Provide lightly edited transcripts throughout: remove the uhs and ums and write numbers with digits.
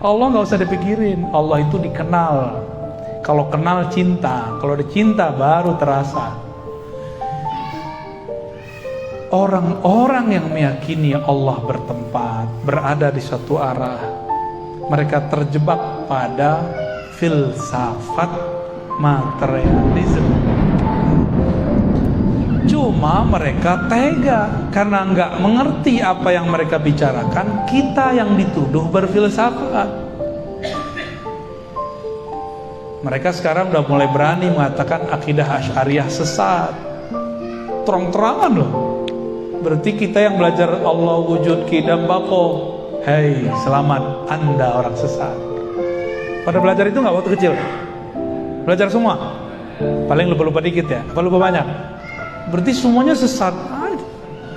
Allah nggak usah dipikirin. Allah itu dikenal. Kalau kenal cinta, kalau ada cinta baru terasa. Orang-orang yang meyakini Allah bertempat, berada di suatu arah, mereka terjebak pada filsafat materialisme. Cuma mereka tega karena nggak mengerti apa yang mereka bicarakan. Kita yang dituduh berfilsafat. Mereka sekarang udah mulai berani mengatakan akidah Asy'ariyah sesat. Terang-terangan loh. Berarti kita yang belajar Allah wujud kidam bako. Hei, selamat, Anda orang sesat. Pada belajar itu nggak waktu kecil? Belajar semua? Paling lupa-lupa dikit ya? Apa lupa banyak? Berarti semuanya sesat.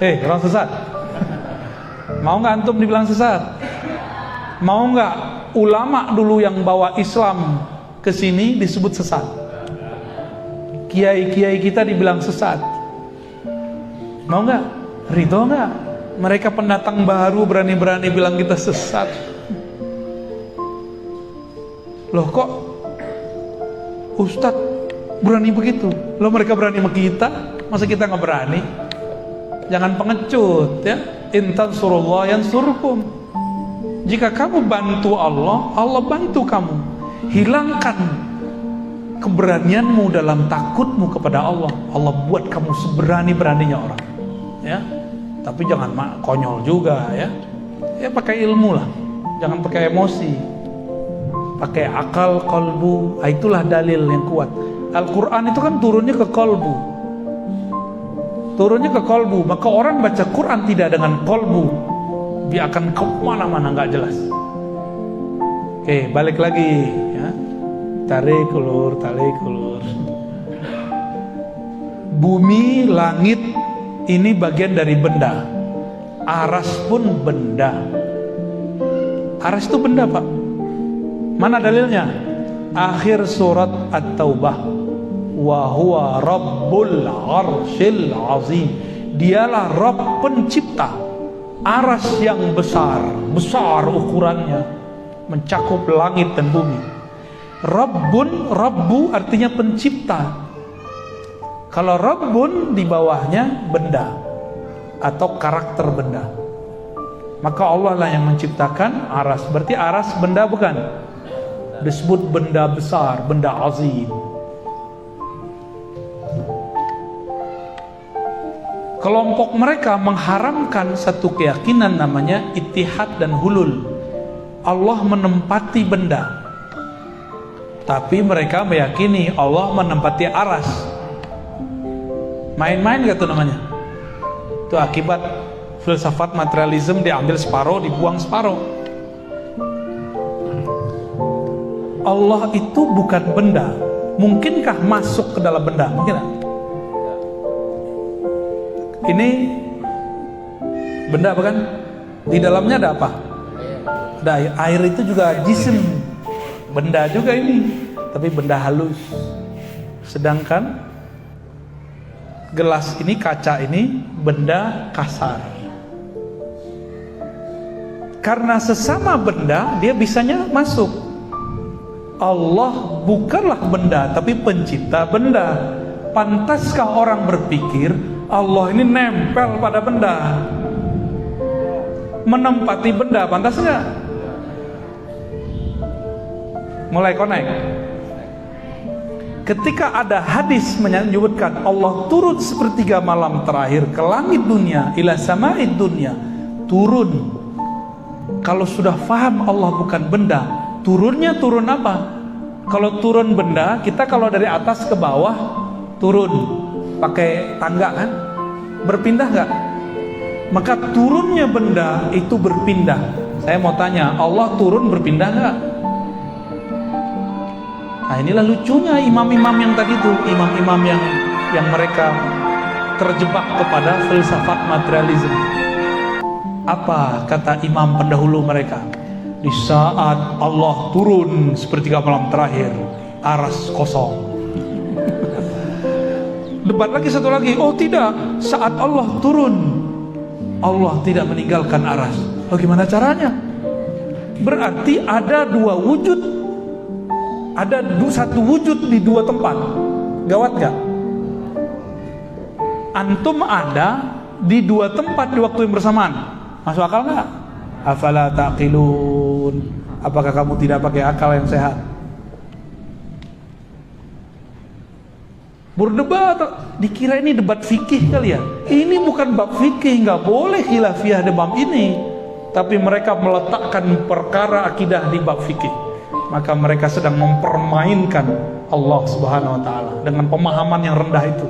Hei, orang sesat. Mau nggak antum dibilang sesat? Mau nggak ulama dulu yang bawa Islam ke sini disebut sesat? Kiai-kiai kita dibilang sesat. Mau nggak? Ridho nggak? Mereka pendatang baru berani-berani bilang kita sesat. Loh kok Ustadz berani begitu? Loh mereka berani sama kita, masa kita nggak berani? Jangan pengecut ya. Intan surullah yansurkum. Jika kamu bantu Allah, Allah bantu kamu. Hilangkan keberanianmu dalam takutmu kepada Allah. Allah buat kamu seberani-beraninya orang. Ya, tapi jangan konyol juga ya. Ya pakai ilmu lah, jangan pakai emosi, pakai akal, kolbu. Itulah dalil yang kuat. Al-Quran itu kan turunnya ke kolbu, turunnya ke kolbu. Maka orang baca Quran tidak dengan kolbu, dia akan kemana-mana nggak jelas. Oke, balik lagi ya. Tarik ulur, tarik ulur. Bumi, langit ini bagian dari benda. Aras pun benda. Aras itu benda, Pak. Mana dalilnya? Akhir surat At-Taubah. Wa huwa rabbul arsyil azim. Dialah Rabb pencipta aras yang besar, besar ukurannya, mencakup langit dan bumi. Rabbun, Rabbu artinya pencipta. Kalau Rabbun di bawahnya benda atau karakter benda. Maka Allah lah yang menciptakan aras. Berarti aras benda bukan? Disebut benda besar, benda azim. Kelompok mereka mengharamkan satu keyakinan namanya ittihad dan hulul. Allah menempati benda. Tapi mereka meyakini Allah menempati aras. Main-main gak tuh namanya? Itu akibat filsafat materialisme, diambil separuh, dibuang separuh. Allah itu bukan benda. Mungkinkah masuk ke dalam benda? Mungkin gak? Ini benda bukan? Di dalamnya ada apa? Ada air. Air itu juga jisim, benda juga ini, tapi benda halus. Sedangkan gelas ini, kaca ini benda kasar. Karena sesama benda dia bisanya masuk. Allah bukanlah benda tapi pencipta benda. Pantaskah orang berpikir Allah ini nempel pada benda, menempati benda? Pantas nggak? Mulai connect. Ketika ada hadis menyebutkan Allah turun sepertiga malam terakhir ke langit dunia, ila sama'id dunia, turun. Kalau sudah faham Allah bukan benda, turunnya turun apa? Kalau turun benda, kita kalau dari atas ke bawah turun pakai tangga kan? Berpindah nggak? Maka turunnya benda itu berpindah. Saya mau tanya, Allah turun berpindah nggak? Nah inilah lucunya imam-imam yang tadi itu, imam-imam yang mereka terjebak kepada filsafat materialisme. Apa kata imam pendahulu mereka? Di saat Allah turun sepertiga malam terakhir, aras kosong. Debat lagi satu lagi, oh tidak, saat Allah turun, Allah tidak meninggalkan aras. Oh gimana caranya? Berarti ada dua wujud, ada satu wujud di dua tempat. Gawat gak? Antum ada di dua tempat di waktu yang bersamaan. Masuk akal gak? Afala taqilun. Apakah kamu tidak pakai akal yang sehat? Berdebat, dikira ini debat fikih kali ya. Ini bukan bab fikih, nggak boleh khilafiyah di bab ini. Tapi mereka meletakkan perkara akidah di bab fikih. Maka mereka sedang mempermainkan Allah Subhanahu wa taala dengan pemahaman yang rendah itu.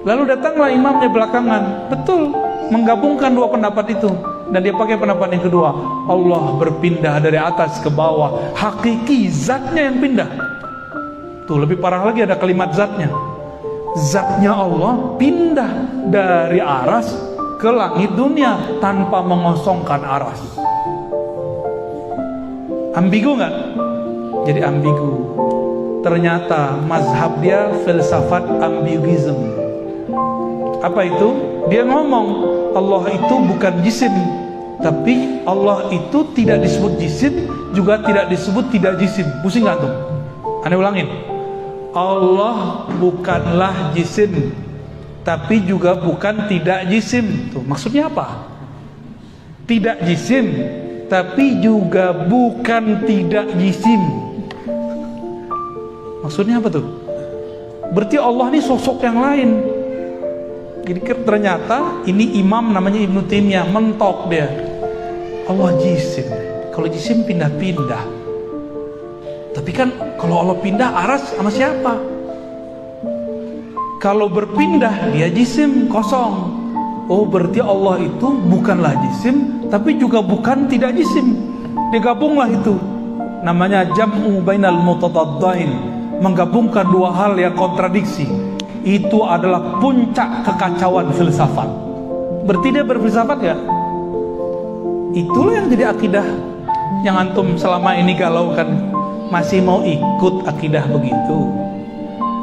Lalu datanglah imamnya belakangan, betul, menggabungkan dua pendapat itu, dan dia pakai pendapat yang kedua. Allah berpindah dari atas ke bawah, hakiki zatnya yang pindah. Tuh, lebih parah lagi ada kalimat zatnya. Zatnya Allah pindah dari aras ke langit dunia tanpa mengosongkan aras. Ambigu nggak? Jadi ambigu. Ternyata mazhab dia filsafat ambiguism. Apa itu? Dia ngomong Allah itu bukan jisim, tapi Allah itu tidak disebut jisim, juga tidak disebut tidak jisim. Pusing nggak tuh? Aneh ulangin. Allah bukanlah jisim, tapi juga bukan tidak jisim. Tuh, maksudnya apa? Tidak jisim, tapi juga bukan tidak jisim. Maksudnya apa tuh? Berarti Allah ini sosok yang lain. Jadi ternyata ini imam namanya Ibnu Taimiyah mentok dia. Allah jisim. Kalau jisim pindah-pindah. Tapi kan kalau Allah pindah aras sama siapa? Kalau berpindah dia jisim kosong. Oh, berarti Allah itu bukanlah jisim, tapi juga bukan tidak jisim. Digabunglah itu. Namanya jam'u bainal mutataddain, menggabungkan dua hal yang kontradiksi. Itu adalah puncak kekacauan filsafat. Berarti dia berfilsafat ya? Itulah yang jadi akidah yang antum selama ini galaukan. Masih mau ikut akidah begitu?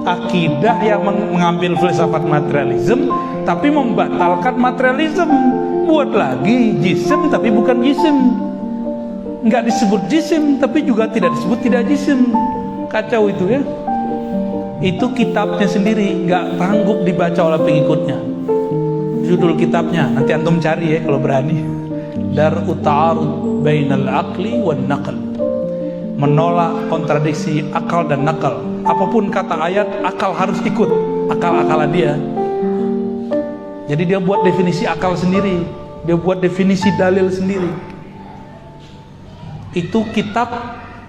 Akidah yang mengambil filsafat materialisme tapi membatalkan materialisme. Buat lagi jisim tapi bukan jisim, nggak disebut jisim tapi juga tidak disebut tidak jisim. Kacau itu ya. Itu kitabnya sendiri, nggak sanggup dibaca oleh pengikutnya. Judul kitabnya nanti antum cari ya kalau berani. Dar'u ta'arud bainal aqli wan naql. Menolak kontradiksi akal dan nakal. Apapun kata ayat, akal harus ikut akal-akalan dia. Jadi dia buat definisi akal sendiri, dia buat definisi dalil sendiri. Itu kitab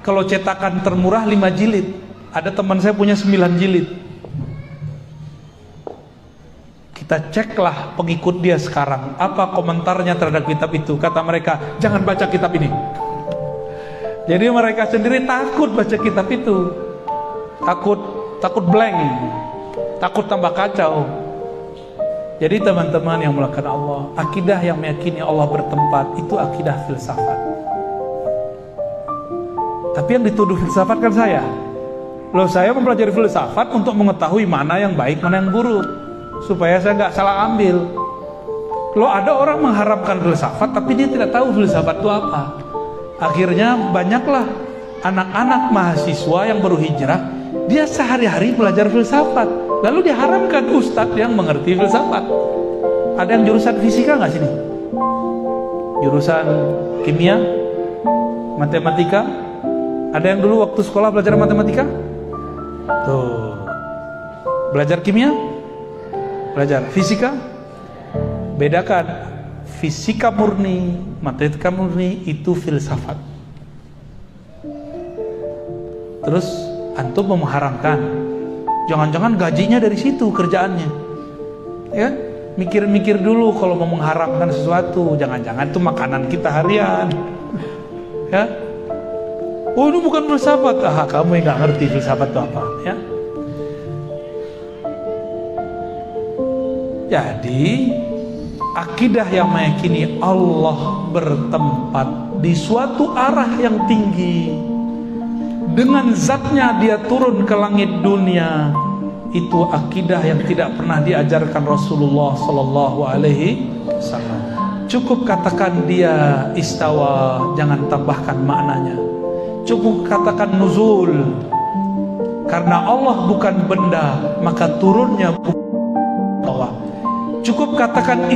kalau cetakan termurah 5 jilid. Ada teman saya punya 9 jilid. Kita ceklah pengikut dia sekarang, apa komentarnya terhadap kitab itu. Kata mereka, jangan baca kitab ini. Jadi mereka sendiri takut baca kitab itu, takut blank, takut tambah kacau. Jadi teman-teman yang melakukan Allah, akidah yang meyakini Allah bertempat itu akidah filsafat. Tapi yang dituduh filsafat kan saya. Loh, saya mempelajari filsafat untuk mengetahui mana yang baik, mana yang buruk, supaya saya nggak salah ambil. Loh, ada orang mengharapkan filsafat tapi dia tidak tahu filsafat itu apa. Akhirnya banyaklah anak-anak mahasiswa yang baru hijrah, dia sehari-hari belajar filsafat, lalu diharamkan ustadz yang mengerti filsafat. Ada yang jurusan fisika nggak sini? Jurusan kimia, matematika? Ada yang dulu waktu sekolah belajar matematika? Tuh, belajar kimia? Belajar fisika? Bedakan. Fisika murni, matematika murni itu filsafat. Terus antum mau mengharamkan, jangan-jangan gajinya dari situ kerjaannya, ya? Mikir-mikir dulu kalau mau mengharamkan sesuatu. Jangan-jangan itu makanan kita harian, ya? Oh, itu bukan filsafat. Kamu yang nggak ngerti filsafat itu apa, ya? Jadi akidah yang meyakini Allah bertempat di suatu arah yang tinggi, dengan zatnya dia turun ke langit dunia, itu akidah yang tidak pernah diajarkan Rasulullah Sallallahu Alaihi Wasallam. cukup katakan dia istawa, jangan tambahkan maknanya. Cukup katakan nuzul, karena Allah bukan benda, maka turunnya bukan Allah. Cukup katakan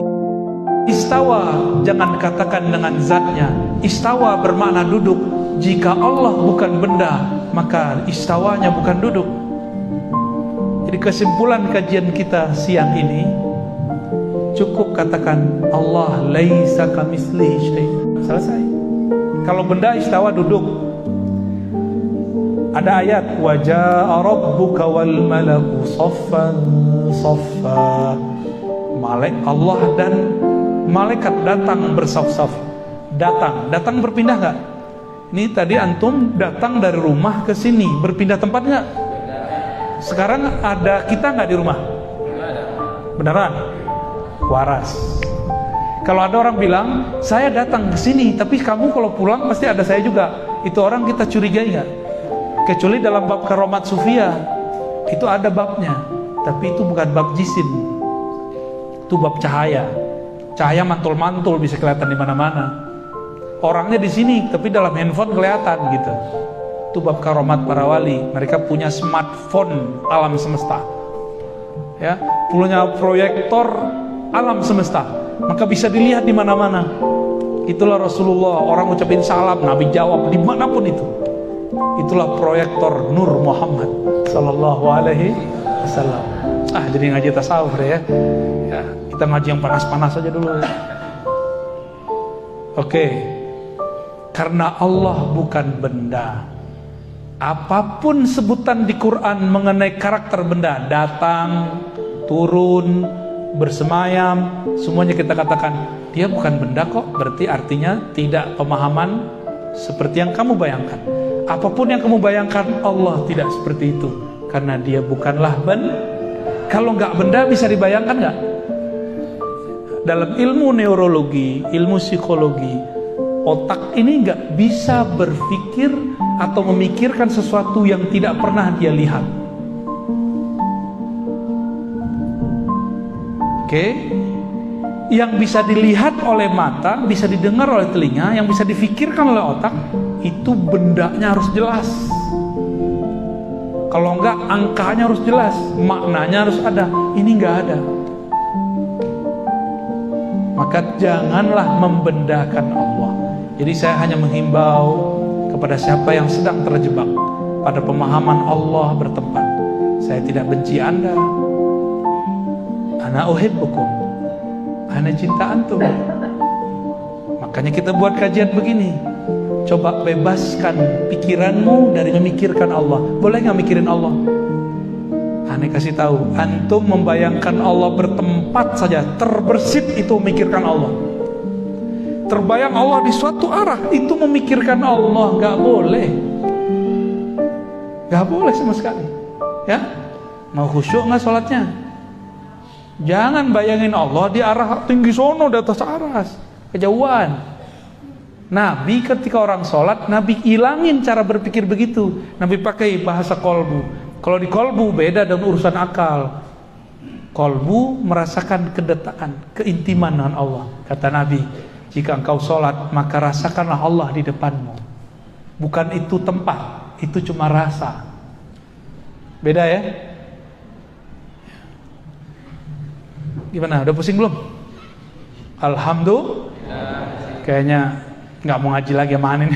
istawa, jangan katakan dengan zatnya. Istawa bermakna duduk. Jika Allah bukan benda, maka istawanya bukan duduk. Jadi kesimpulan kajian kita siang ini, cukup katakan Allah laisa kamitslihi syai'. Selesai. Kalau benda istawa duduk. Ada ayat wa jaa rabbuka wal malaku saffan saffa. Allah dan malaikat datang bersaf-saf. Datang berpindah enggak? Ini tadi antum datang dari rumah ke sini, berpindah tempat enggak? Sekarang ada kita enggak di rumah? Beneran? Waras. Kalau ada orang bilang, saya datang ke sini, tapi kamu kalau pulang pasti ada saya juga. Itu orang kita curigai nggak? Kecuali dalam bab karomat sufia, itu ada babnya. Tapi itu bukan bab jisim. Itu bab cahaya. Cahaya mantul-mantul bisa kelihatan di mana-mana. Orangnya di sini, tapi dalam handphone kelihatan gitu. Itu bab karomat para wali. Mereka punya smartphone alam semesta. Ya, punya proyektor alam semesta, maka bisa dilihat di mana-mana. Itulah Rasulullah, orang ucapin salam, Nabi jawab dimanapun itu. Itulah proyektor Nur Muhammad Sallallahu Alaihi Wasallam. Jadi ngaji tasawuf deh ya. Kita ngaji yang panas-panas aja dulu. Oke. Karena Allah bukan benda. Apapun sebutan di Quran mengenai karakter benda, datang, turun, bersemayam, semuanya kita katakan dia bukan benda kok. Berarti artinya tidak pemahaman seperti yang kamu bayangkan. Apapun yang kamu bayangkan, Allah tidak seperti itu, karena dia bukanlah benda. Kalau nggak benda bisa dibayangkan nggak? Dalam ilmu neurologi, ilmu psikologi, otak ini nggak bisa berpikir atau memikirkan sesuatu yang tidak pernah dia lihat. Yang bisa dilihat oleh mata, bisa didengar oleh telinga, yang bisa difikirkan oleh otak, itu bendanya harus jelas. Kalau enggak, angkanya harus jelas, maknanya harus ada. Ini enggak ada. Maka janganlah membendakan Allah. Jadi saya hanya menghimbau kepada siapa yang sedang terjebak pada pemahaman Allah bertempat. Saya tidak benci Anda. Ana uhibbukum. Ana cinta antum. Makanya kita buat kajian begini. Coba bebaskan pikiranmu dari memikirkan Allah. Boleh nggak mikirin Allah? Ana kasih tahu, antum membayangkan Allah bertempat saja, terbersit itu memikirkan Allah. Terbayang Allah di suatu arah, itu memikirkan Allah. Nggak boleh. Nggak boleh sama sekali. Ya, mau khusyuk nggak sholatnya? Jangan bayangin Allah di arah tinggi sono, di atas aras, kejauhan. Nabi ketika orang sholat, Nabi ilangin cara berpikir begitu. Nabi pakai bahasa kolbu. Kalau di kolbu beda dengan urusan akal. Kolbu merasakan kedekatan, keintiman dengan Allah. Kata Nabi, jika engkau sholat, maka rasakanlah Allah di depanmu. Bukan itu tempat, itu cuma rasa. Beda ya? Gimana? Udah pusing belum? Alhamdulillah. Kayaknya nggak mau ngaji lagi sama Anin.